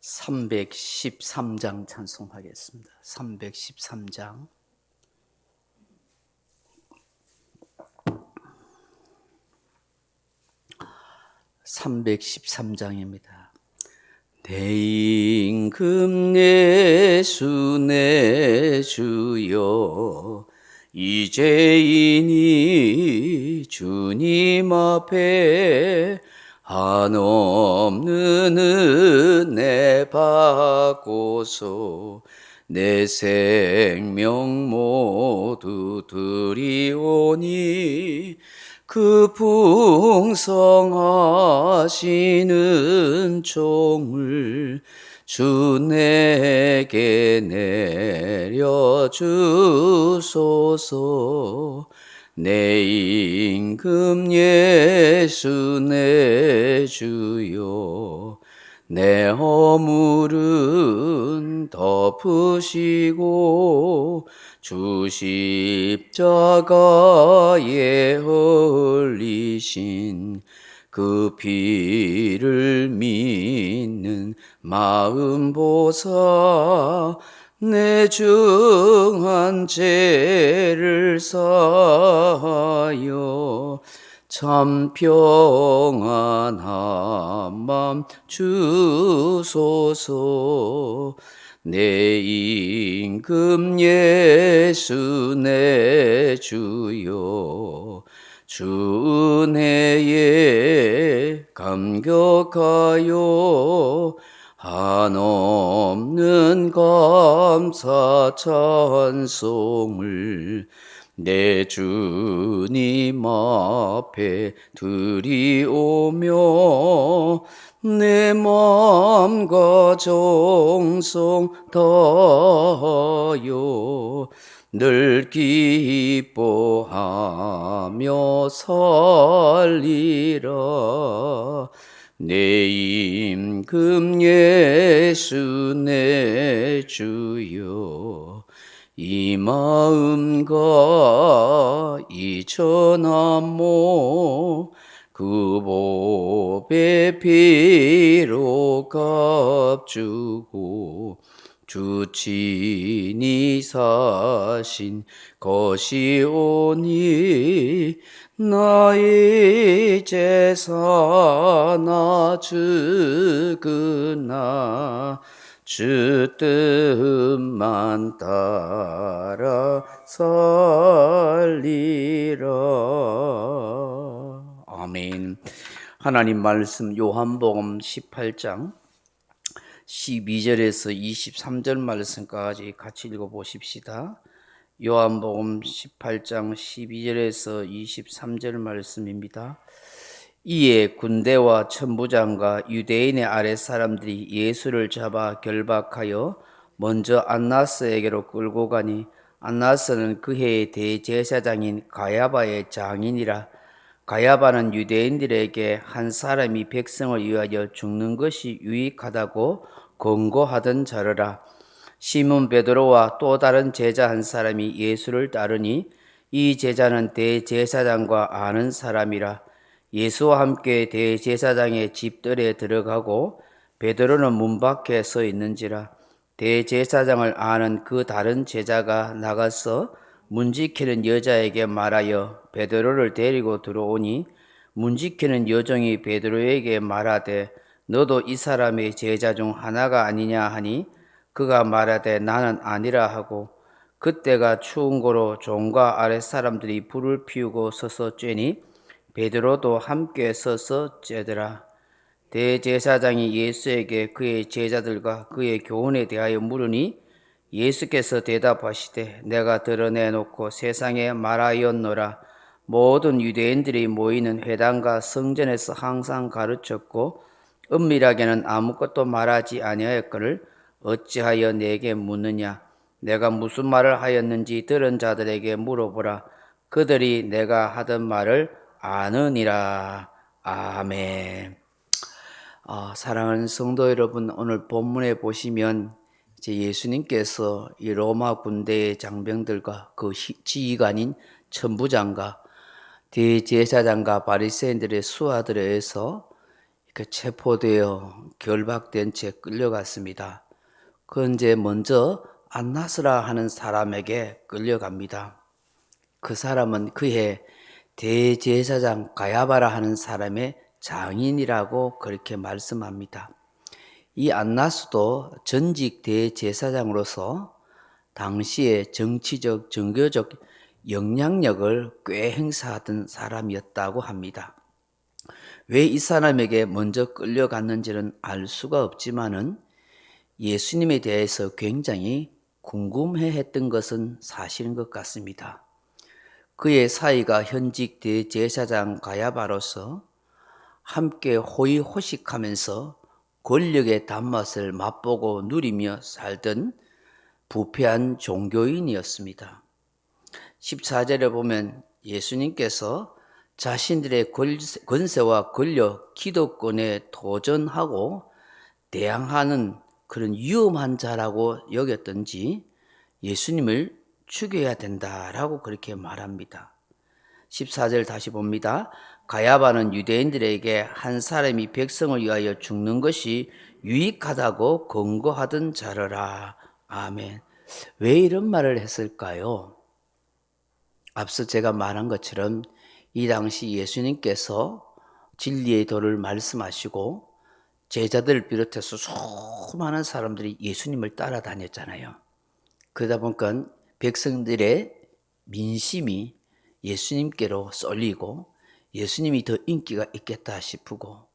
313장 찬송하겠습니다. 313장. (313장입니다) 내 임금 예수 내 주여 이제이니 주님 앞에 한없는 은혜 받고서 내 생명 모두 드리오니 그 풍성하시는 종을 주 내게 내려주소서. 내 임금 예수 내 주여 내 허물은 덮으시고 주 십자가에 흘리신 그 피를 믿는 마음 보사 내 중한 죄를 사하여 참 평안한 맘 주소서. 내 임금 예수 내 주여 주 은혜에 감격하여 한없는 감사 찬송을 내 주님 앞에 드리오며 내 마음과 정성 다하여 늘 기뻐하며 살리라. 내 임금 예수 내 주여 이 마음과 이 전함모 그 보배 피로 값주고 주 친히 사신 것이오니 나의 제사나 주그나 주 뜻만 따라 살리라. 아멘. 하나님 말씀 요한복음 18장 12절에서 23절 말씀까지 같이 읽어보십시다. 요한복음 18장 12절에서 23절 말씀입니다. 이에 군대와 천부장과 유대인의 아랫사람들이 예수를 잡아 결박하여 먼저 안나스에게로 끌고 가니 안나스는 그 해의 대제사장인 가야바의 장인이라. 가야바는 유대인들에게 한 사람이 백성을 위하여 죽는 것이 유익하다고 권고하던 자르라. 시몬 베드로와 또 다른 제자 한 사람이 예수를 따르니 이 제자는 대제사장과 아는 사람이라. 예수와 함께 대제사장의 집들에 들어가고 베드로는 문 밖에 서 있는지라. 대제사장을 아는 그 다른 제자가 나가서 문지키는 여자에게 말하여 베드로를 데리고 들어오니 문지키는 여종이 베드로에게 말하되 너도 이 사람의 제자 중 하나가 아니냐 하니 그가 말하되 나는 아니라 하고 그때가 추운 고로 종과 아랫사람들이 불을 피우고 서서 쬐니 베드로도 함께 서서 쬐더라. 대제사장이 예수에게 그의 제자들과 그의 교훈에 대하여 물으니 예수께서 대답하시되 내가 드러내놓고 세상에 말하였노라. 모든 유대인들이 모이는 회당과 성전에서 항상 가르쳤고 은밀하게는 아무것도 말하지 아니하였거늘 어찌하여 내게 묻느냐. 내가 무슨 말을 하였는지 들은 자들에게 물어보라. 그들이 내가 하던 말을 아느니라. 아멘. 사랑하는 성도 여러분, 오늘 본문에 보시면 이제 예수님께서 이 로마 군대의 장병들과 그 지휘관인 천부장과 대제사장과 바리새인들의 수하들에 의해서 체포되어 결박된 채 끌려갔습니다. 그런데 먼저 안나스라 하는 사람에게 끌려갑니다. 그 사람은 그의 대제사장 가야바라 하는 사람의 장인이라고 그렇게 말씀합니다. 이 안나스도 전직 대제사장으로서 당시의 정치적, 종교적 영향력을 꽤 행사하던 사람이었다고 합니다. 왜 이 사람에게 먼저 끌려갔는지는 알 수가 없지만은 예수님에 대해서 굉장히 궁금해했던 것은 사실인 것 같습니다. 그의 사이가 현직 대제사장 가야바로서 함께 호의호식하면서 권력의 단맛을 맛보고 누리며 살던 부패한 종교인이었습니다. 14절에 보면 예수님께서 자신들의 권세와 권력, 기득권에 도전하고 대항하는 그런 위험한 자라고 여겼던지 예수님을 죽여야 된다라고 그렇게 말합니다. 14절 다시 봅니다. 가야바는 유대인들에게 한 사람이 백성을 위하여 죽는 것이 유익하다고 권고하던 자라라. 아멘. 왜 이런 말을 했을까요? 앞서 제가 말한 것처럼 이 당시 예수님께서 진리의 도를 말씀하시고 제자들을 비롯해서 수많은 사람들이 예수님을 따라다녔잖아요. 그러다 보니까 백성들의 민심이 예수님께로 쏠리고 예수님이 더 인기가 있겠다 싶고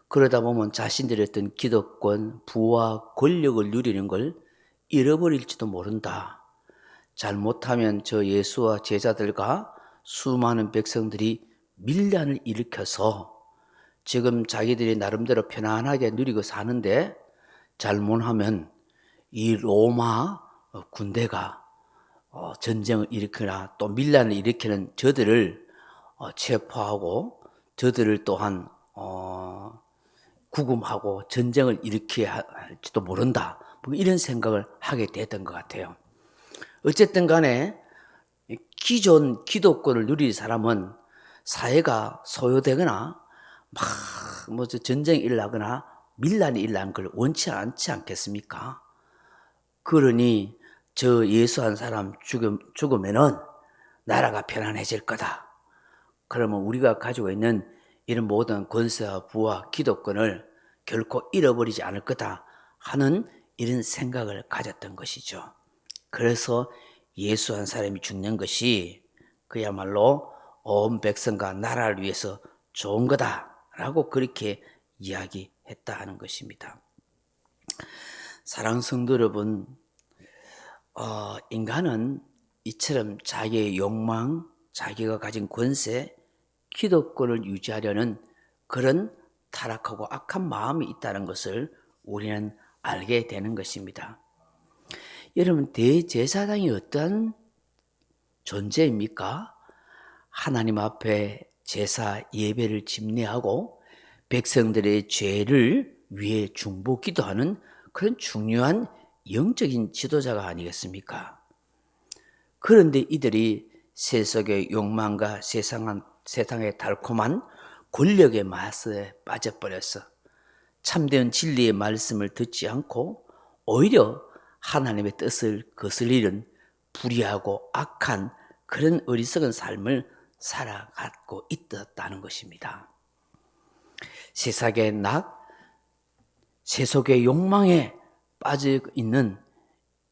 그러다 보면 자신들의 어떤 기득권, 부와 권력을 누리는 걸 잃어버릴지도 모른다. 잘못하면 저 예수와 제자들과 수많은 백성들이 밀란을 일으켜서 지금 자기들이 나름대로 편안하게 누리고 사는데 잘못하면 이 로마 군대가 전쟁을 일으키나 또 밀란을 일으키는 저들을 체포하고 저들을 또한 구금하고 전쟁을 일으켜야 할지도 모른다. 뭐 이런 생각을 하게 됐던 것 같아요. 어쨌든 간에 기존 기득권을 누릴 사람은 사회가 소요되거나 뭐 전쟁이 일어나거나 밀란이 일어나는 걸 원치 않지 않겠습니까? 그러니 저 예수 한 사람 죽으면은 나라가 편안해질 거다. 그러면 우리가 가지고 있는 이런 모든 권세와 부와 기득권을 결코 잃어버리지 않을 거다 하는 이런 생각을 가졌던 것이죠. 그래서 예수 한 사람이 죽는 것이 그야말로 온 백성과 나라를 위해서 좋은 거다라고 그렇게 이야기했다는 것입니다. 사랑하는 성도 여러분, 인간은 이처럼 자기의 욕망, 자기가 가진 권세, 기득권을 유지하려는 그런 타락하고 악한 마음이 있다는 것을 우리는 알게 되는 것입니다. 여러분, 대제사장이 어떤 존재입니까? 하나님 앞에 제사 예배를 집례하고 백성들의 죄를 위해 중보 기도하는 그런 중요한 영적인 지도자가 아니겠습니까? 그런데 이들이 세속의 욕망과 세상의 달콤한 권력의 맛에 빠져버려서 참된 진리의 말씀을 듣지 않고 오히려 하나님의 뜻을 거슬리는 불의하고 악한 그런 어리석은 삶을 살아가고 있었다는 것입니다. 세상의 세속의 욕망에 빠져 있는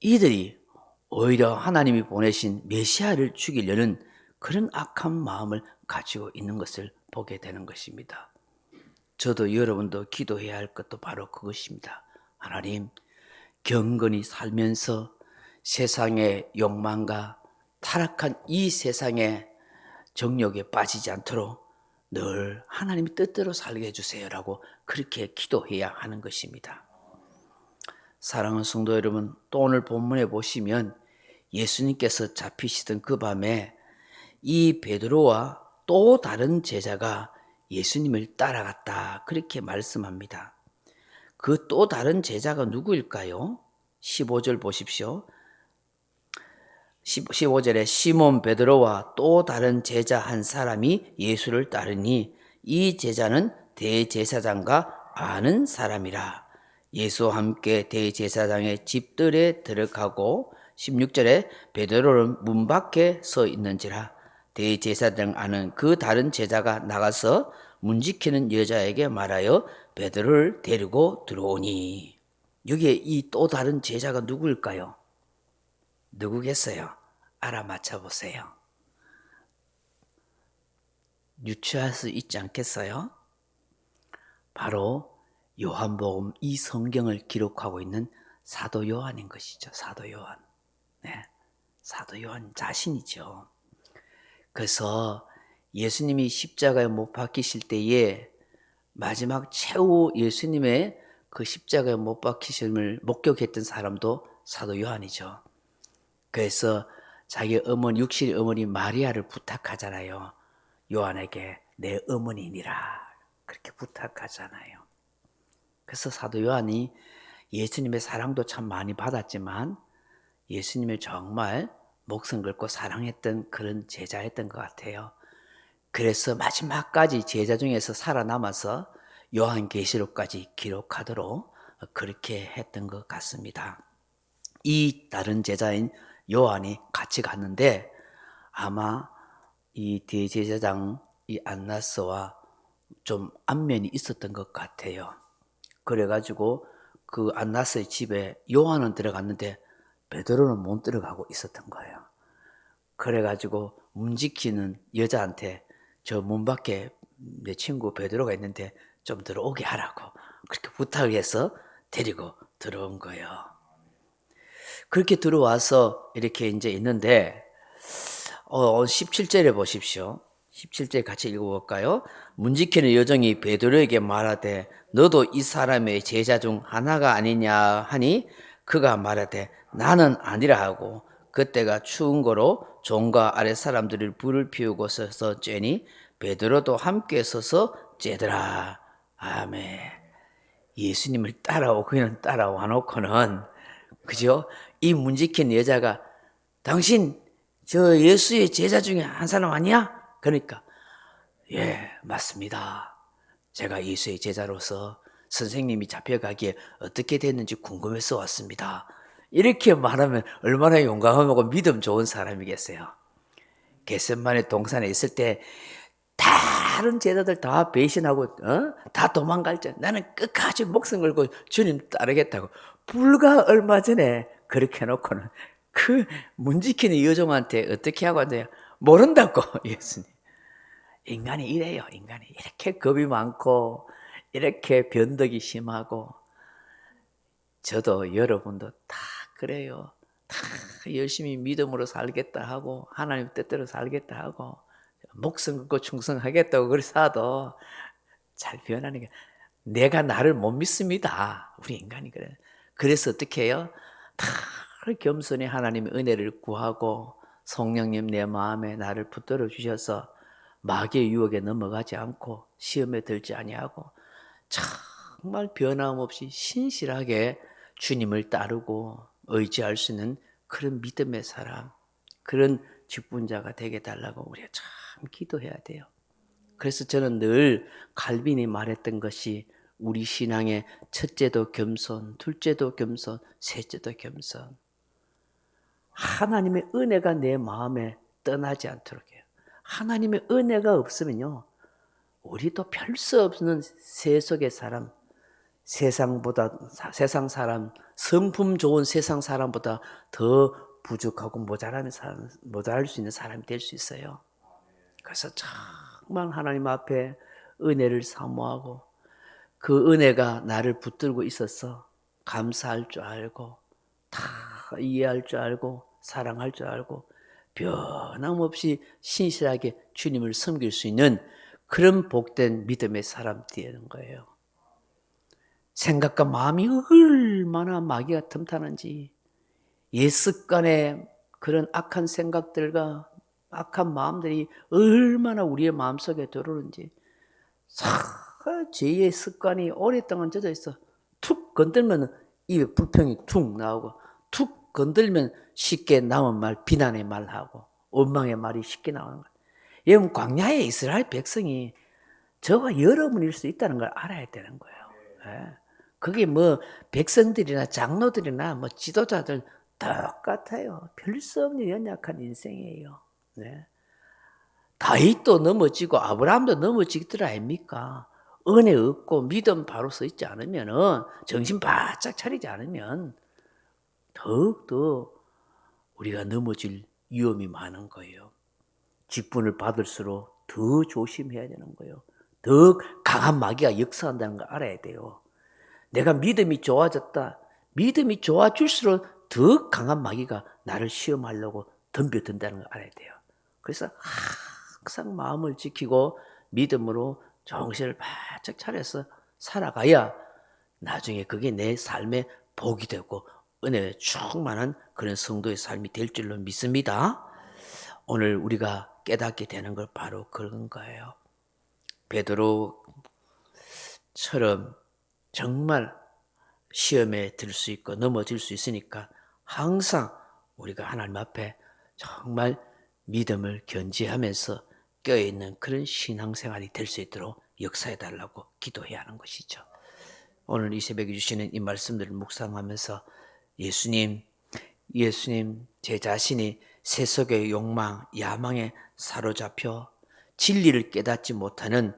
이들이 오히려 하나님이 보내신 메시아를 죽이려는 그런 악한 마음을 가지고 있는 것을 보게 되는 것입니다. 저도 여러분도 기도해야 할 것도 바로 그것입니다. 하나님, 경건히 살면서 세상의 욕망과 타락한 이 세상의 정욕에 빠지지 않도록 늘 하나님의 뜻대로 살게 해주세요라고 그렇게 기도해야 하는 것입니다. 사랑하는 성도 여러분, 또 오늘 본문에 보시면 예수님께서 잡히시던 그 밤에 이 베드로와 또 다른 제자가 예수님을 따라갔다 그렇게 말씀합니다. 그 또 다른 제자가 누구일까요? 15절 보십시오. 15절에 시몬 베드로와 또 다른 제자 한 사람이 예수를 따르니 이 제자는 대제사장과 아는 사람이라. 예수와 함께 대제사장의 집들에 들어가고 16절에 베드로는 문 밖에 서 있는지라. 대제사장 아는 그 다른 제자가 나가서 문 지키는 여자에게 말하여 베드로를 데리고 들어오니. 여기에 이 또 다른 제자가 누구일까요? 누구겠어요? 알아맞혀 보세요. 유추할 수 있지 않겠어요? 바로 요한복음 이 성경을 기록하고 있는 사도 요한인 것이죠. 사도 요한. 네, 사도 요한 자신이죠. 그래서 예수님이 십자가에 못 박히실 때에 마지막 최후 예수님의 그 십자가에 못 박히심을 목격했던 사람도 사도 요한이죠. 그래서 자기 어머니, 육신의 어머니 마리아를 부탁하잖아요. 요한에게 내 어머니니라 그렇게 부탁하잖아요. 그래서 사도 요한이 예수님의 사랑도 참 많이 받았지만 예수님을 정말 목숨 걸고 사랑했던 그런 제자였던 것 같아요. 그래서 마지막까지 제자 중에서 살아남아서 요한계시록까지 기록하도록 그렇게 했던 것 같습니다. 이 다른 제자인 요한이 같이 갔는데 아마 이 대제사장 이 안나스와 좀 안면이 있었던 것 같아요. 그래가지고 그 안나스의 집에 요한은 들어갔는데 베드로는 못 들어가고 있었던 거예요. 그래가지고 문 지키는 여자한테 저 문 밖에 내 친구 베드로가 있는데 좀 들어오게 하라고 그렇게 부탁을 해서 데리고 들어온 거예요. 그렇게 들어와서 이렇게 이제 있는데 17절에 보십시오. 17절 같이 읽어볼까요? 문 지키는 여종이 베드로에게 말하되 너도 이 사람의 제자 중 하나가 아니냐 하니 그가 말하되 나는 아니라 하고 그때가 추운 거로 종과 아랫 사람들이 불을 피우고 서서 쬐니 베드로도 함께 서서 쬐더라. 아멘. 예수님을 따라오기는 따라와 놓고는 그죠? 이 문 지킨 여자가 당신 저 예수의 제자 중에 한 사람 아니야? 그러니까 예, 맞습니다. 제가 예수의 제자로서 선생님이 잡혀가기에 어떻게 됐는지 궁금해서 왔습니다. 이렇게 말하면 얼마나 용감하고 믿음 좋은 사람이겠어요. 겟세마네 동산에 있을 때 다른 제자들 다 배신하고 다 도망갈 때 나는 끝까지 목숨 걸고 주님 따르겠다고 불과 얼마 전에 그렇게 해놓고는 그 문 지키는 여종한테 어떻게 하고 앉아요? 모른다고 예수님. 인간이 이래요. 인간이 이렇게 겁이 많고 이렇게 변덕이 심하고 저도 여러분도 다 그래요. 다 열심히 믿음으로 살겠다 하고 하나님 뜻대로 살겠다 하고 목숨 걸고 충성하겠다고 그래서도 잘 변하는 게 내가 나를 못 믿습니다. 우리 인간이 그래. 그래서 어떻게 해요? 다 겸손히 하나님의 은혜를 구하고 성령님 내 마음에 나를 붙들어 주셔서 마귀의 유혹에 넘어가지 않고 시험에 들지 아니하고 정말 변함없이 신실하게 주님을 따르고 의지할 수 있는 그런 믿음의 사람, 그런 직분자가 되게 달라고 우리가 참 기도해야 돼요. 그래서 저는 늘 칼빈이 말했던 것이 우리 신앙의 첫째도 겸손, 둘째도 겸손, 셋째도 겸손. 하나님의 은혜가 내 마음에 떠나지 않도록 해요. 하나님의 은혜가 없으면요, 우리도 별 수 없는 세속의 사람, 세상 사람, 성품 좋은 세상 사람보다 더 부족하고 모자랄 수 있는 사람이 될 수 있어요. 그래서 정말 하나님 앞에 은혜를 사모하고 그 은혜가 나를 붙들고 있어서 감사할 줄 알고 다 이해할 줄 알고 사랑할 줄 알고 변함없이 신실하게 주님을 섬길 수 있는 그런 복된 믿음의 사람 되는 거예요. 생각과 마음이 얼마나 마귀가 틈타는지 옛 습관의 그런 악한 생각들과 악한 마음들이 얼마나 우리의 마음속에 들어오는지 죄의 습관이 오랫동안 젖어 있어. 툭 건들면 입에 불평이 툭 나오고 툭 건들면 쉽게 남은 말 비난의 말하고 원망의 말이 쉽게 나오는 거예요. 여러분 광야의 이스라엘 백성이 저가 여러분일 수 있다는 걸 알아야 되는 거예요. 예. 그게 뭐 백성들이나 장로들이나 뭐 지도자들 똑같아요. 별 수 없는 연약한 인생이에요. 네. 다윗도 넘어지고 아브라함도 넘어지들 아닙니까? 은혜 없고 믿음 바로 서 있지 않으면은 정신 바짝 차리지 않으면 더욱더 우리가 넘어질 위험이 많은 거예요. 직분을 받을수록 더 조심해야 되는 거예요. 더 강한 마귀가 역사한다는 걸 알아야 돼요. 내가 믿음이 좋아졌다. 믿음이 좋아질수록 더 강한 마귀가 나를 시험하려고 덤벼든다는 걸 알아야 돼요. 그래서 항상 마음을 지키고 믿음으로 정신을 바짝 차려서 살아가야 나중에 그게 내 삶의 복이 되고 은혜에 충만한 그런 성도의 삶이 될 줄로 믿습니다. 오늘 우리가 깨닫게 되는 걸 바로 그런 거예요. 베드로처럼 정말 시험에 들 수 있고 넘어질 수 있으니까 항상 우리가 하나님 앞에 정말 믿음을 견지하면서 껴있는 그런 신앙생활이 될 수 있도록 역사해달라고 기도해야 하는 것이죠. 오늘 이 새벽에 주시는 이 말씀들을 묵상하면서 예수님 제 자신이 세속의 욕망, 야망에 사로잡혀 진리를 깨닫지 못하는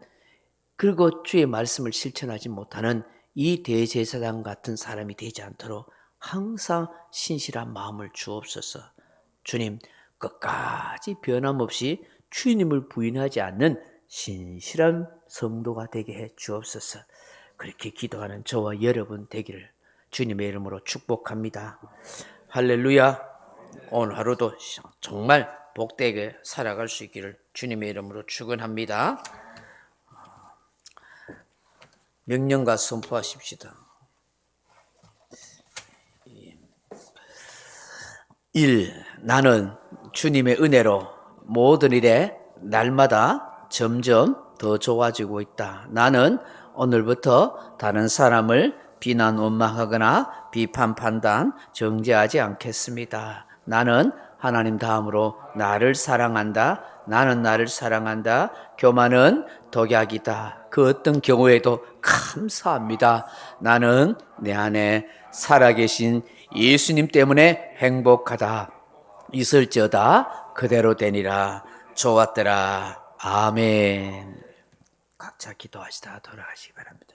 그리고 주의 말씀을 실천하지 못하는 이 대제사장 같은 사람이 되지 않도록 항상 신실한 마음을 주옵소서. 주님, 끝까지 변함없이 주님을 부인하지 않는 신실한 성도가 되게 해 주옵소서. 그렇게 기도하는 저와 여러분 되기를 주님의 이름으로 축복합니다. 할렐루야. 오늘 하루도 정말 복되게 살아갈 수 있기를 주님의 이름으로 축원합니다. 명령과 선포하십시다. 1. 나는 주님의 은혜로 모든 일에 날마다 점점 더 좋아지고 있다. 나는 오늘부터 다른 사람을 비난 원망하거나 비판 판단 정죄하지 않겠습니다. 나는 하나님 다음으로 나를 사랑한다. 나는 나를 사랑한다. 교만은 독약이다. 그 어떤 경우에도 감사합니다. 나는 내 안에 살아계신 예수님 때문에 행복하다. 있을지어다 그대로 되니라. 좋았더라. 아멘. 각자 기도하시다 돌아가시기 바랍니다.